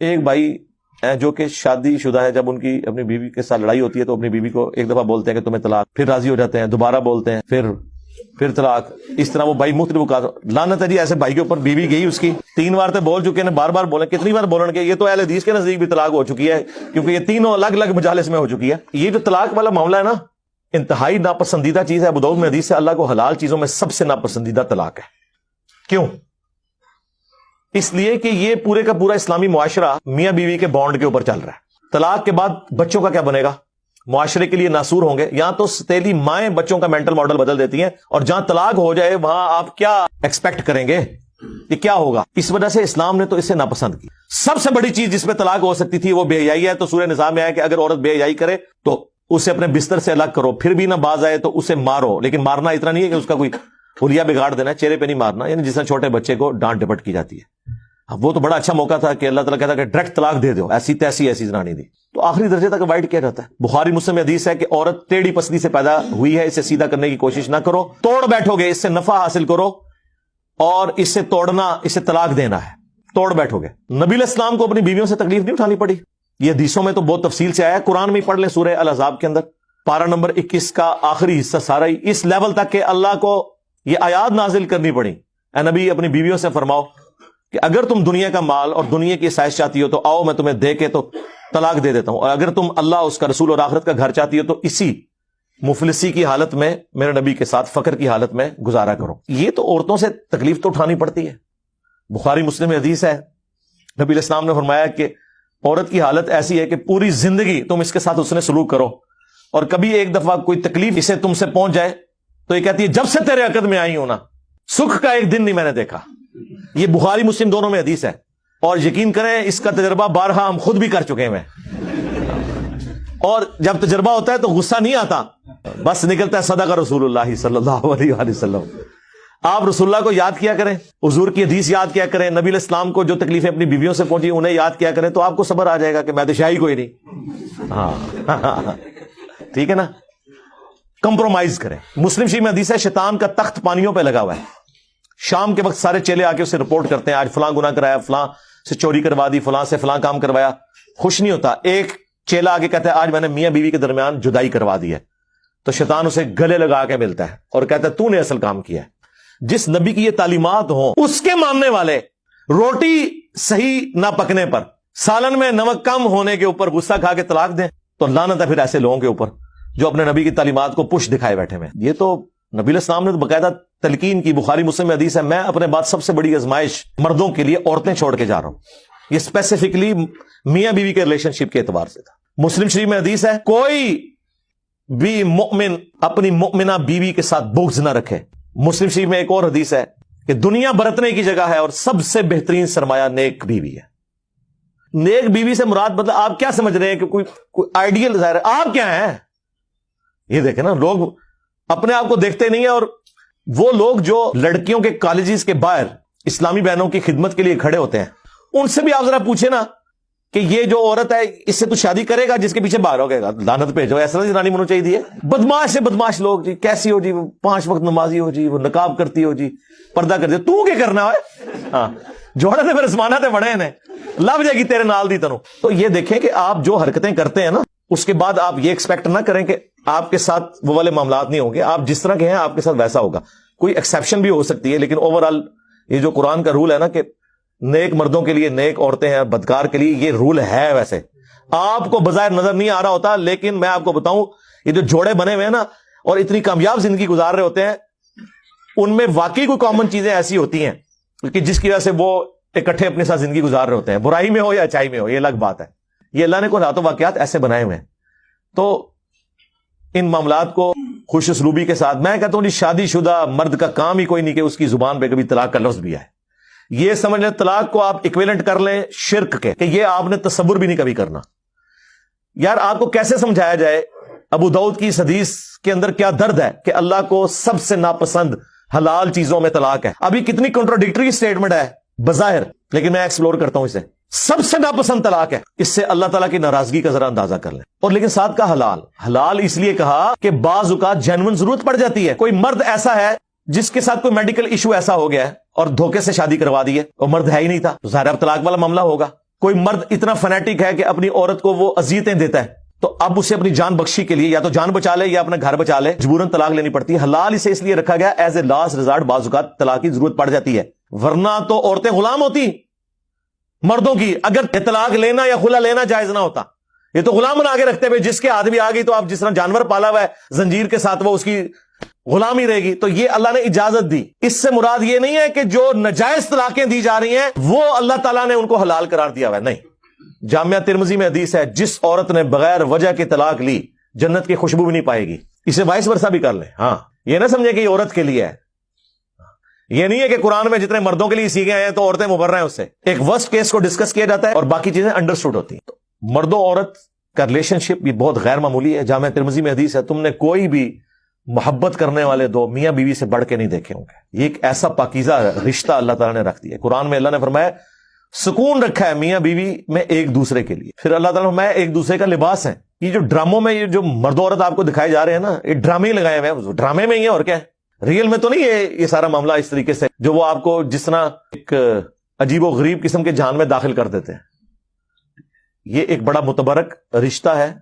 ایک بھائی جو کہ شادی شدہ ہے، جب ان کی اپنی بیوی کے ساتھ لڑائی ہوتی ہے تو اپنی بیوی کو ایک دفعہ بولتے ہیں کہ تمہیں طلاق، پھر راضی ہو جاتے ہیں، دوبارہ بولتے ہیں، پھر طلاق. اس طرح وہ بھائی مختلف اوقات. لعنت ہے جی ایسے بھائی کے اوپر. بیوی گئی اس کی 3 بار تو بول چکے ہیں، بار بار بولیں، کتنی بار بولیں گے؟ یہ تو اہل حدیث کے نزدیک بھی طلاق ہو چکی ہے، کیونکہ یہ تینوں الگ الگ مجالس میں ہو چکی ہے. یہ جو طلاق والا معاملہ ہے نا، انتہائی ناپسندیدہ چیز ہے. ابو داؤد میں حدیث ہے، اللہ کو حلال چیزوں میں سب سے ناپسندیدہ طلاق ہے. کیوں؟ اس لیے کہ یہ پورے کا پورا اسلامی معاشرہ میاں بیوی کے بانڈ کے اوپر چل رہا ہے. طلاق کے بعد بچوں کا کیا بنے گا؟ معاشرے کے لیے ناسور ہوں گے. یہاں تو ستیلی مائیں بچوں کا مینٹل ماڈل بدل دیتی ہیں، اور جہاں طلاق ہو جائے وہاں آپ کیا ایکسپیکٹ کریں گے؟ یہ کیا ہوگا؟ اس وجہ سے اسلام نے تو اسے ناپسند کی. سب سے بڑی چیز جس میں طلاق ہو سکتی تھی وہ بے حیائی ہے. تو سورہ نساء میں آیا کہ اگر عورت بے حیائی کرے تو اسے اپنے بستر سے الگ کرو، پھر بھی نہ باز آئے تو اسے مارو. لیکن مارنا اتنا نہیں ہے کہ اس کا کوئی حلیہ بگاڑ دینا ہے، چہرے پہ نہیں مارنا، یعنی جس طرح چھوٹے بچے کو ڈانٹ ڈپٹ کی جاتی ہے. اب وہ تو بڑا اچھا موقع تھا کہ اللہ تعالیٰ کہتا کہ ڈائریکٹ طلاق دے دو، ایسی تیسی ایسی زنانی دی. تو آخری درجے تک اوائڈ کیا جاتا ہے. بخاری مسلم میں حدیث ہے کہ عورت ٹیڑھی پسلی سے پیدا ہوئی ہے، اسے سیدھا کرنے کی کوشش نہ کرو. توڑ بیٹھو گے، اس سے نفع حاصل کرو، اور اس سے توڑنا، اسے طلاق دینا ہے. توڑ بیٹھو گے. نبی علیہ السلام کو اپنی بیویوں سے تکلیف نہیں اٹھانی پڑی. یہ حدیثوں میں تو بہت تفصیل سے آیا ہے. قرآن میں پڑھ لیں سورہ الاحزاب کے اندر پارہ نمبر 21 کا آخری حصہ سارا ہی اس لیول تک کہ اللہ کو یہ آیات نازل کرنی پڑی. اے نبی اپنی بیویوں سے فرماؤ کہ اگر تم دنیا کا مال اور دنیا کی عیش چاہتی ہو تو آؤ میں تمہیں دے کے تو طلاق دے دیتا ہوں، اور اگر تم اللہ، اس کا رسول اور آخرت کا گھر چاہتی ہو تو اسی مفلسی کی حالت میں میرے نبی کے ساتھ فقر کی حالت میں گزارا کرو. یہ تو عورتوں سے تکلیف تو اٹھانی پڑتی ہے. بخاری مسلم میں حدیث ہے، نبی علیہ السلام نے فرمایا کہ عورت کی حالت ایسی ہے کہ پوری زندگی تم اس کے ساتھ اس نے سلوک کرو، اور کبھی ایک دفعہ کوئی تکلیف اسے تم سے پہنچ جائے تو یہ کہتی ہے جب سے تیرے عقد میں آئی ہوں نا، سکھ کا ایک دن نہیں میں نے دیکھا. یہ بخاری مسلم دونوں میں حدیث ہے، اور یقین کریں اس کا تجربہ بارہا ہم خود بھی کر چکے ہیں. اور جب تجربہ ہوتا ہے تو غصہ نہیں آتا، بس نکلتا ہے صدق رسول اللہ صلی اللہ علیہ وآلہ وسلم. آپ رسول اللہ کو یاد کیا کریں، حضور کی حدیث یاد کیا کریں، نبی علیہ السلام کو جو تکلیفیں اپنی بیویوں سے پہنچی انہیں یاد کیا کریں، تو آپ کو صبر آ جائے گا کہ میں تو شاہی کوئی نہیں. ہاں ٹھیک ہے نا. کمپرومائز کریں. مسلم شریف میں حدیث ہے شیطان کا تخت پانیوں پہ لگا ہوا ہے. شام کے وقت سارے چیلے آ کے اسے رپورٹ کرتے ہیں، آج فلاں گناہ کرایا، فلاں سے چوری کروا دی، فلاں سے فلاں کام کروایا. خوش نہیں ہوتا. ایک چیلا آگے کہتا ہے آج میں نے میاں بیوی کے درمیان جدائی کروا دی ہے، تو شیطان اسے گلے لگا کے ملتا ہے اور کہتا ہے تو نے اصل کام کیا ہے. جس نبی کی یہ تعلیمات ہوں اس کے ماننے والے روٹی صحیح نہ پکنے پر، سالن میں نمک کم ہونے کے اوپر غصہ کھا کے طلاق دیں تو لعنت ہے پھر ایسے لوگوں کے اوپر جو اپنے نبی کی تعلیمات کو پش دکھائے بیٹھے ہیں. یہ تو نبی علیہ السلام نے تو باقاعدہ تلقین کی. بخاری مسلم میں حدیث ہے میں اپنے بعد سب سے بڑی آزمائش مردوں کے لیے عورتیں چھوڑ کے جا رہا ہوں. یہ اسپیسیفکلی میاں بیوی کے ریلیشن شپ کے اعتبار سے تھا. مسلم شریف میں حدیث ہے کوئی بھی مومن اپنی مؤمنہ بیوی کے ساتھ بغض نہ رکھے. مسلم شریف میں ایک اور حدیث ہے کہ دنیا برتنے کی جگہ ہے اور سب سے بہترین سرمایہ نیک بیوی ہے. نیک بیوی سے مراد مطلب آپ کیا سمجھ رہے ہیں کہ کوئی آئیڈیل ظاہر ہے؟ آپ کیا ہیں؟ یہ دیکھیں نا، لوگ اپنے آپ کو دیکھتے نہیں ہیں. اور وہ لوگ جو لڑکیوں کے کالجز کے باہر اسلامی بہنوں کی خدمت کے لیے کھڑے ہوتے ہیں ان سے بھی آپ ذرا پوچھیں نا کہ یہ جو عورت ہے اس سے تو شادی کرے گا جس کے پیچھے باہر ہو گئے گا، لعنت بھیجو. ایسا جنانی منو چاہیے. بدماش سے بدماش لوگ جی، کیسی ہو جی، وہ 5 وقت نمازی ہو جی، وہ نقاب کرتی ہو جی، پردہ کرتی ہو، تو کیا کرنا ہے؟ ہاں جوڑے تے پھر اسمانہ تے بڑے ہیں، لب جائے گی تیرے نال دی تنو. تو یہ دیکھیں کہ آپ جو حرکتیں کرتے ہیں نا اس کے بعد آپ یہ ایکسپیکٹ نہ کریں کہ آپ کے ساتھ وہ والے معاملات نہیں ہوں گے. آپ جس طرح کے ہیں آپ کے ساتھ ویسا ہوگا. کوئی ایکسیپشن بھی ہو سکتی ہے، لیکن اوور آل یہ جو قرآن کا رول ہے نا کہ نیک مردوں کے لیے نیک عورتیں ہیں، بدکار کے لیے یہ رول ہے. ویسے آپ کو بظاہر نظر نہیں آ رہا ہوتا، لیکن میں آپ کو بتاؤں یہ جو جوڑے بنے ہوئے ہیں نا اور اتنی کامیاب زندگی گزار رہے ہوتے ہیں ان میں واقعی کوئی کامن چیزیں ایسی ہوتی ہیں کہ جس کی وجہ سے وہ اکٹھے اپنے ساتھ زندگی گزار رہے ہوتے ہیں، برائی میں ہو یا اچائی میں ہو. یہ الگ بات ہے. یہ اللہ نے کوئی ذات و واقعات ایسے بنائے ہوئے ہیں. تو ان معاملات کو خوش اسلوبی کے ساتھ، میں کہتا ہوں جی شادی شدہ مرد کا کام ہی کوئی نہیں کہ اس کی زبان پہ کبھی طلاق کا لفظ بھی آئے. یہ سمجھ لیں طلاق کو آپ ایکویلنٹ کر لیں شرک کے، کہ یہ آپ نے تصور بھی نہیں کبھی کرنا. یار آپ کو کیسے سمجھایا جائے ابو داؤد کی اس حدیث کے اندر کیا درد ہے کہ اللہ کو سب سے ناپسند حلال چیزوں میں طلاق ہے. ابھی کتنی کنٹراڈکٹری سٹیٹمنٹ ہے بظاہر، لیکن میں ایکسپلور کرتا ہوں اسے. سب سے ناپسند طلاق ہے. اس سے اللہ تعالیٰ کی ناراضگی کا ذرا اندازہ کر لیں. اور لیکن ساتھ کا حلال اس لیے کہا کہ بعض اوقات جینون ضرورت پڑ جاتی ہے. کوئی مرد ایسا ہے جس کے ساتھ کوئی میڈیکل ایشو ایسا ہو گیا ہے اور دھوکے سے شادی کروا دی ہے، اور مرد ہے ہی نہیں تھا، تو ظاہر اب طلاق والا معاملہ ہوگا. کوئی مرد اتنا فنیٹک ہے کہ اپنی عورت کو وہ اذیتیں دیتا ہے تو اب اسے اپنی جان بخشی کے لیے یا تو جان بچا لے یا اپنا گھر بچا لے، مجبوراً طلاق لینی پڑتی ہے۔ حلال اسے اس لیے رکھا گیا ایز اے لاسٹ ریزارٹ، بعض اوقات طلاق کی ضرورت پڑ جاتی ہے، ورنہ تو عورتیں غلام ہوتی مردوں کی، اگر طلاق لینا یا خلا لینا جائز نہ ہوتا۔ یہ تو غلام بنا کے رکھتے ہوئے، جس کے ہاتھ بھی آ گئی تو آپ جس طرح جانور پالا ہوا ہے زنجیر کے ساتھ وہ اس کی غلام ہی رہے گی، تو یہ اللہ نے اجازت دی۔ اس سے مراد یہ نہیں ہے کہ جو ناجائز طلاقیں دی جا رہی ہیں وہ اللہ تعالیٰ نے ان کو حلال قرار دیا ہوا ہے، نہیں۔ جامعہ ترمذی میں حدیث ہے، جس عورت نے بغیر وجہ کے طلاق لی جنت کی خوشبو بھی نہیں پائے گی۔ اسے وائس ورثہ بھی کر لیں، ہاں، یہ نہ سمجھے کہ یہ عورت کے لیے ہے، یہ نہیں ہے کہ قرآن میں جتنے مردوں کے لیے سیکھے ہیں تو عورتیں مبرہ ہیں اس سے۔ ایک ورسٹ کیس کو ڈسکس کیا جاتا ہے اور باقی چیزیں انڈرسٹوڈ ہوتی ہیں۔ تو مرد و عورت کا ریلیشن شپ یہ بہت غیر معمولی ہے۔ جامعہ ترمذی میں حدیث ہے، تم نے کوئی بھی محبت کرنے والے دو میاں بیوی سے بڑھ کے نہیں دیکھے ہوں گے۔ یہ ایک ایسا پاکیزہ رشتہ اللہ تعالیٰ نے رکھ دیا ہے۔ قرآن میں اللہ نے فرمایا سکون رکھا ہے میاں بیوی میں ایک دوسرے کے لیے، پھر اللہ تعالیٰ نے فرمایا ایک دوسرے کا لباس ہے۔ یہ جو ڈراموں میں یہ جو مرد و عورت آپ کو دکھائے جا رہے ہیں نا، یہ ڈرامے ہی لگائے ہوئے ہیں، ڈرامے میں ہی ہے اور کیا ہے، ریئل میں تو نہیں ہے یہ سارا معاملہ اس طریقے سے جو وہ آپ کو جس طرح ایک عجیب و غریب قسم کے جہان میں داخل کر دیتے ہیں۔ یہ ایک بڑا متبرک رشتہ ہے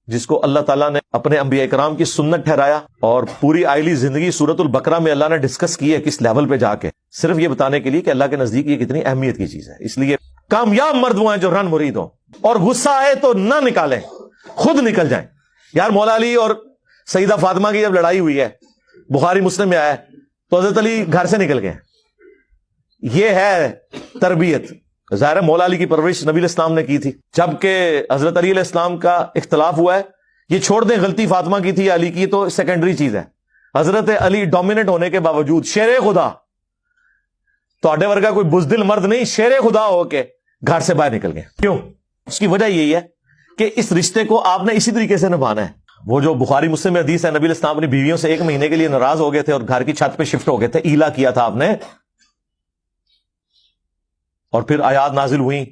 جس کو اللہ تعالیٰ نے اپنے انبیاء کرام کی سنت ٹھہرایا، اور پوری آئلی زندگی سورۃ البقرہ میں اللہ نے ڈسکس کی ہے کس لیول پہ جا کے، صرف یہ بتانے کے لیے کہ اللہ کے نزدیک یہ کتنی اہمیت کی چیز ہے۔ اس لیے کامیاب مرد وہ ہیں جو رن مرید ہوں، اور غصہ آئے تو نہ نکالیں، خود نکل جائیں۔ یار مولا علی اور سیدہ فاطمہ کی جب لڑائی ہوئی ہے، بخاری مسلم میں آیا ہے، تو حضرت علی گھر سے نکل گئے۔ یہ ہے تربیت۔ ظاہر ہے مولا علی کی پرورش نبی علیہ السلام نے کی تھی، جبکہ حضرت علی علیہ السلام کا اختلاف ہوا ہے، یہ چھوڑ دیں غلطی فاطمہ کی تھی علی کی تو سیکنڈری چیز ہے۔ حضرت علی ڈومیننٹ ہونے کے باوجود شیر خدا، تو اڈے ورگا کوئی بزدل مرد نہیں، شیر خدا ہو کے گھر سے باہر نکل گئے۔ کیوں؟ اس کی وجہ یہی ہے کہ اس رشتے کو آپ نے اسی طریقے سے نبھانا ہے۔ وہ جو بخاری مسلم میں حدیث ہے، نبی علیہ السلام اپنی بیویوں سے 1 مہینے کے لیے ناراض ہو گئے تھے اور گھر کی چھت پہ شفٹ ہو گئے تھے، ایلا کیا تھا آپ نے، اور پھر آیات نازل ہوئیں۔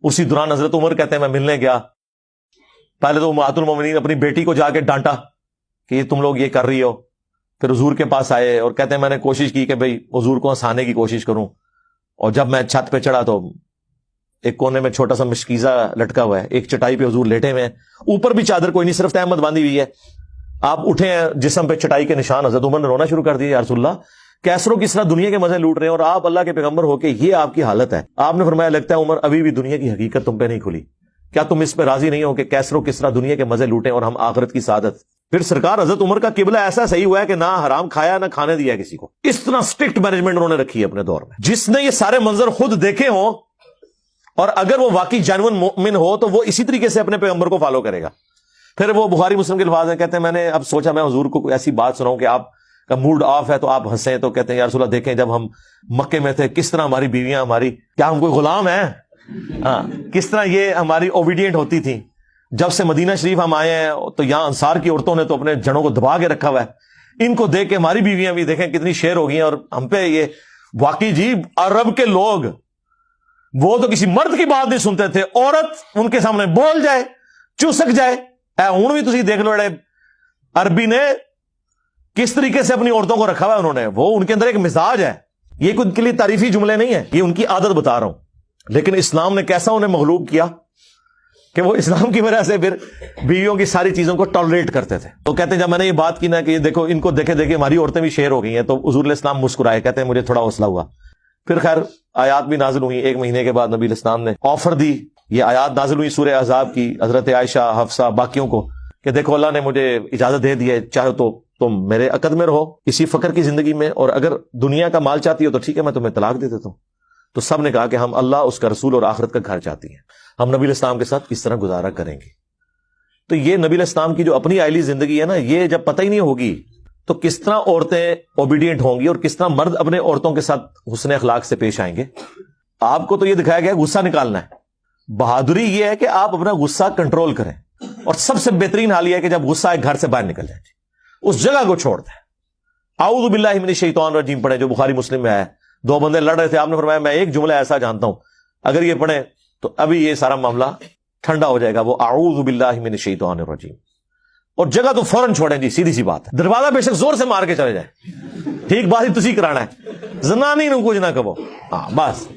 اسی دوران حضرت عمر کہتے ہیں میں ملنے گیا، پہلے تو امہات المومنین اپنی بیٹی کو جا کے ڈانٹا کہ یہ تم لوگ یہ کر رہی ہو، پھر حضور کے پاس آئے اور کہتے ہیں میں نے کوشش کی کہ بھئی حضور کو ہنسانے کی کوشش کروں، اور جب میں چھت پہ چڑھا تو ایک کونے میں چھوٹا سا مشکیزہ لٹکا ہوا ہے، ایک چٹائی پہ حضور لیٹے ہوئے ہیں، اوپر بھی چادر کوئی نہیں، صرف تہمت باندھی ہوئی ہے، آپ اٹھے ہیں جسم پہ چٹائی کے نشان۔ حضرت عمر نے رونا شروع کر دیا، یا رسول اللہ کیسروں کس طرح دنیا کے مزے لوٹ رہے ہیں اور آپ اللہ کے پیغمبر ہو کے یہ آپ کی حالت ہے۔ آپ نے فرمایا لگتا ہے عمر ابھی بھی دنیا کی حقیقت تم پہ نہیں کھلی، کیا تم اس پہ راضی نہیں ہو کہ کیسروں کس طرح دنیا کے مزے لوٹیں اور ہم آخرت کی سعادت۔ پھر سرکار حضرت عمر کا قبلہ ایسا صحیح ہوا ہے کہ نہ حرام کھایا نہ کھانے دیا کسی کو، اس طرح سٹرکٹ مینجمنٹ انہوں نے رکھی ہے اپنے دور میں۔ جس نے یہ سارے منظر خود دیکھے ہوں اور اگر وہ واقعی جینون مومن ہو تو وہ اسی طریقے سے اپنے پیغمبر کو فالو کرے گا۔ پھر وہ بخاری مسلم کے الفاظ ہیں، کہتے ہیں میں نے اب سوچا میں حضور کو کوئی ایسی بات سناؤں کہ آپ کا موڈ آف ہے تو آپ ہنسیں، تو کہتے ہیں یا رسول اللہ دیکھیں جب ہم مکے میں تھے کس طرح ہماری بیویاں ہماری، کیا ہم کوئی غلام ہیں؟ ہاں، کس طرح یہ ہماری اوبیڈینٹ ہوتی تھی۔ جب سے مدینہ شریف ہم آئے ہیں تو یہاں انصار کی عورتوں نے تو اپنے جڑوں کو دبا کے رکھا ہوا ہے، ان کو دیکھ کے ہماری بیویاں بھی دیکھیں کتنی شیر ہو گئی ہیں، اور ہم پہ یہ واقعی جی عرب کے لوگ وہ تو کسی مرد کی بات نہیں سنتے تھے، عورت ان کے سامنے بول جائے چسک جائے، ہوں بھی تسی دیکھ لو اڑے عربی نے کس طریقے سے اپنی عورتوں کو رکھا ہوا ہے انہوں نے، وہ ان کے اندر ایک مزاج ہے، یہ کوئی ان کے لیے تعریفی جملے نہیں ہے، یہ ان کی عادت بتا رہا ہوں۔ لیکن اسلام نے کیسا انہیں مغلوب کیا کہ وہ اسلام کی وجہ سے پھر بیویوں کی ساری چیزوں کو ٹالریٹ کرتے تھے۔ تو کہتے ہیں جب میں نے یہ بات کی نا کہ دیکھو ان کو دیکھے دیکھے ہماری عورتیں بھی شیر ہو گئی ہیں، تو حضور علیہ السلام مسکرائے، کہتے ہیں مجھے تھوڑا حوصلہ ہوا۔ پھر خیر آیات بھی نازل ہوئی، 1 مہینے کے بعد نبی علیہ السلام نے آفر دی، یہ آیات نازل ہوئی سورہ احزاب کی، حضرت عائشہ، حفصہ، باقیوں کو کہ دیکھو اللہ نے مجھے اجازت دے دی ہے، چاہو تو تم میرے عقد میں رہو اسی فقر کی زندگی میں، اور اگر دنیا کا مال چاہتی ہو تو ٹھیک ہے میں تمہیں طلاق دے دیتا ہوں۔ تو سب نے کہا کہ ہم اللہ، اس کا رسول اور آخرت کا گھر چاہتی ہیں، ہم نبی علیہ السلام کے ساتھ کس طرح گزارا کریں گے۔ تو یہ نبی علیہ السلام کی جو اپنی آئلی زندگی ہے نا، یہ جب پتہ ہی نہیں ہوگی تو کس طرح عورتیں اوبیڈینٹ ہوں گی اور کس طرح مرد اپنے عورتوں کے ساتھ حسن اخلاق سے پیش آئیں گے۔ آپ کو تو یہ دکھایا گیا غصہ نکالنا ہے، بہادری یہ ہے کہ آپ اپنا غصہ کنٹرول کریں، اور سب سے بہترین حال یہ ہے کہ جب غصہ ایک گھر سے باہر نکل جائے اس جگہ کو چھوڑ دیں۔ اعوذ باللہ من الشیطان الرجیم پڑھیں جو بخاری مسلم میں آیا ہے، 2 بندے لڑ رہے تھے، آپ نے فرمایا میں ایک جملہ ایسا جانتا ہوں اگر یہ پڑھیں تو ابھی یہ سارا معاملہ ٹھنڈا ہو جائے گا، وہ اعوذ باللہ من الشیطان الرجیم، اور جگہ تو فوراً چھوڑیں جی، سیدھی سی بات ہے۔ دروازہ بے شک زور سے مار کے چلے جائیں، ٹھیک بات ہی تسی کرانا ہے، زنانی نو کچھ نہ کہو، ہاں بس